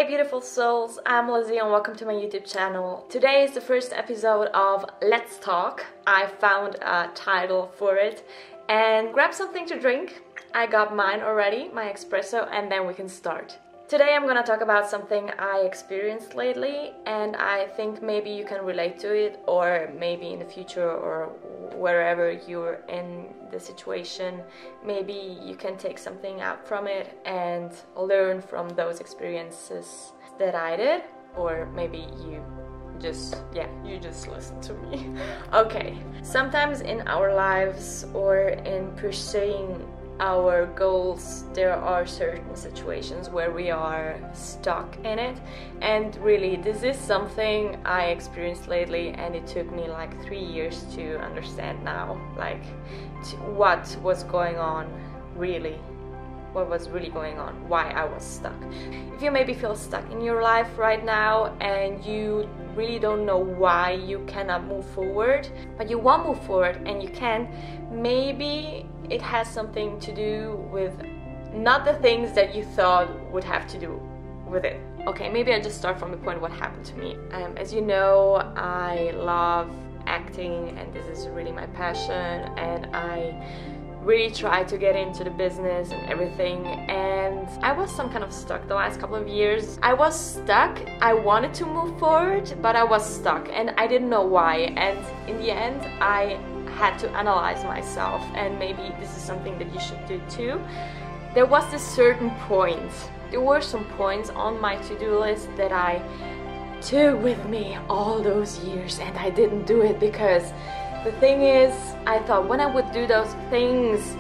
beautiful souls, I'm Lizzy and welcome to my YouTube channel. Today is the first episode of Let's Talk. I found a title for it and grab something to drink. I got mine already, my espresso, and then we can start. Today I'm gonna talk about something I experienced lately and I think maybe you can relate to it, or maybe in the future or wherever you're in the situation, maybe you can take something out from it and learn from those experiences that I did, or maybe you just listen to me. Okay, sometimes in our lives or in pursuing our goals, there are certain situations where we are stuck in it, and really this is something I experienced lately, and it took me like 3 years to understand now, like what was going on really. What was really going on, why I was stuck. If you maybe feel stuck in your life right now and you really don't know why you cannot move forward, but you want to move forward and you can, maybe it has something to do with not the things that you thought would have to do with it. Okay, maybe I just start from the point what happened to me. As you know, I love acting and this is really my passion, and I really tried to get into the business and everything, and I was some kind of stuck the last couple of years. I was stuck. I wanted to move forward, but I was stuck and I didn't know why, and in the end I had to analyze myself, and maybe this is something that you should do too. There was this certain point, there were some points on my to-do list that I took with me all those years, and I didn't do it because the thing is, I thought when I would do those things,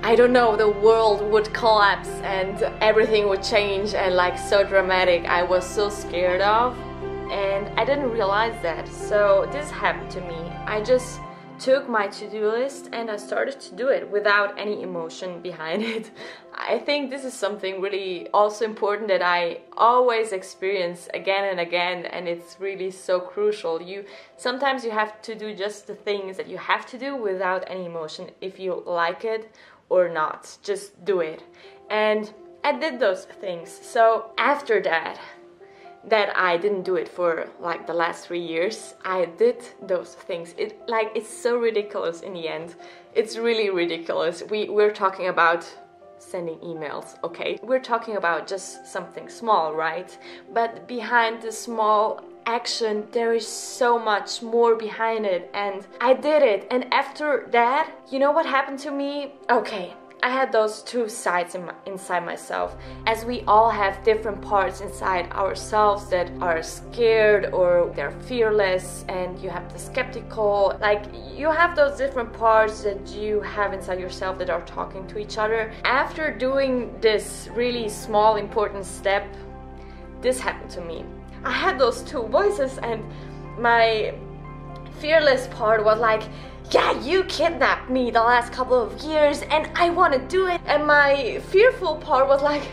I don't know, the world would collapse and everything would change, and like so dramatic. I was so scared of, and I didn't realize that. So this happened to me. I just took my to-do list and I started to do it without any emotion behind it. I think this is something really also important that I always experience again and again, and it's really so crucial. Sometimes you have to do just the things that you have to do without any emotion. If you like it or not, just do it. And I did those things. So after that I didn't do it for like the last 3 years, I did those things. It's so ridiculous in the end. It's really ridiculous. We're talking about sending emails, okay? We're talking about just something small, right? But behind the small action there is so much more behind it, and I did it. And after that, you know what happened to me? Okay, I had those two sides inside myself, as we all have different parts inside ourselves that are scared or they're fearless, and you have the skeptical, like you have those different parts that you have inside yourself that are talking to each other. After doing this really small important step, this happened to me. I had those two voices, and my fearless part was like, yeah, you kidnapped me the last couple of years and I want to do it. And my fearful part was like,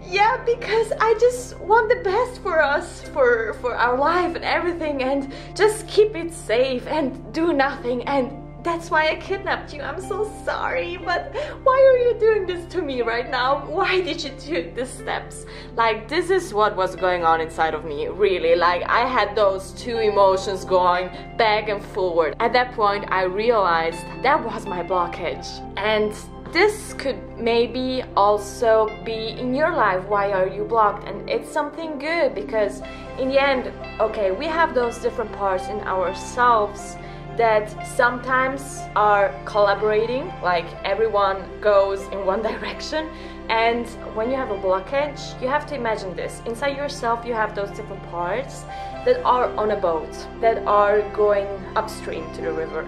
yeah, because I just want the best for us, for our life and everything, and just keep it safe and do nothing. And that's why I kidnapped you. I'm so sorry, but why are you doing this to me right now? Why did you take these steps? Like, this is what was going on inside of me, really. Like, I had those two emotions going back and forward. At that point, I realized that was my blockage. And this could maybe also be in your life. Why are you blocked? And it's something good, because in the end, okay, we have those different parts in ourselves that sometimes are collaborating, like everyone goes in one direction. And when you have a blockage, you have to imagine this. Inside yourself you have those different parts that are on a boat, that are going upstream to the river.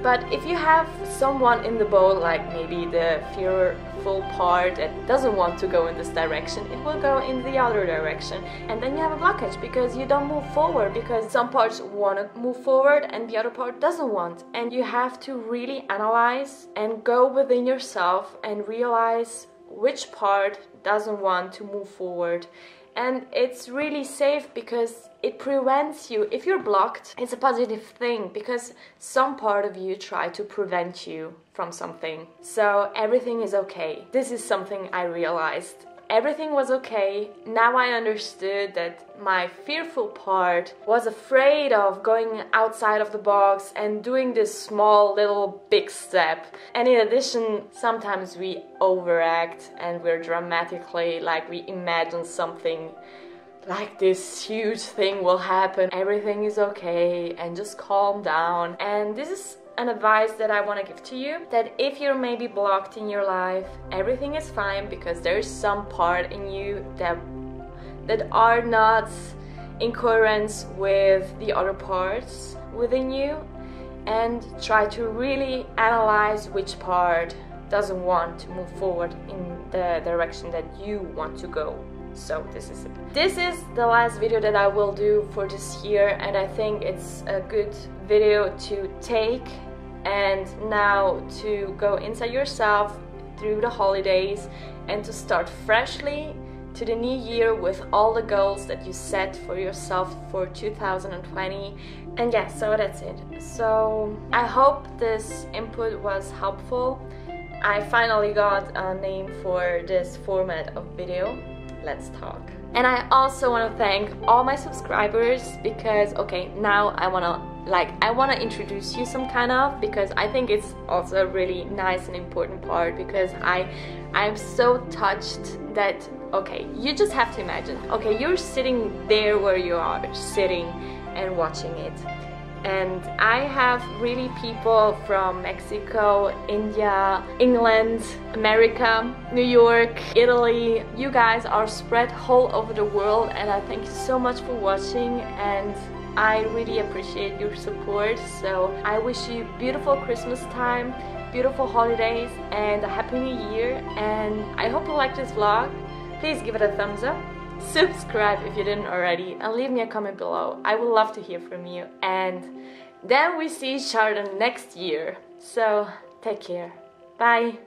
But if you have someone in the boat, like maybe the fearful part that doesn't want to go in this direction, it will go in the other direction. And then you have a blockage because you don't move forward, because some parts want to move forward and the other part doesn't want. And you have to really analyze and go within yourself and realize which part doesn't want to move forward. And it's really safe because it prevents you. If you're blocked, it's a positive thing because some part of you try to prevent you from something. So everything is okay. This is something I realized everything was okay. Now I understood that my fearful part was afraid of going outside of the box and doing this small little big step. And in addition, sometimes we overact and we're dramatically, like we imagine something like this huge thing will happen, everything is okay, and just calm down. And this is an advice that I want to give to you, that if you're maybe blocked in your life, everything is fine, because there's some part in you that are not in coherence with the other parts within you, and try to really analyze which part doesn't want to move forward in the direction that you want to go. So this is it. This is the last video that I will do for this year, and I think it's a good video to take and now to go inside yourself through the holidays and to start freshly to the new year with all the goals that you set for yourself for 2020. And yeah, so that's it. So I hope this input was helpful. I finally got a name for this format of video. Let's talk. And I also want to thank all my subscribers, because okay, now I want to introduce you some kind of, because I think it's also a really nice and important part, because I'm so touched that, okay, you just have to imagine, okay, you're sitting there where you are sitting and watching it. And I have really people from Mexico, India, England, America, New York, Italy. You guys are spread all over the world, and I thank you so much for watching, and I really appreciate your support. So I wish you beautiful Christmas time, beautiful holidays, and a happy new year. And I hope you like this vlog. Please give it a thumbs up. Subscribe if you didn't already, and leave me a comment below. I would love to hear from you, and then we see each other next year. So take care. Bye.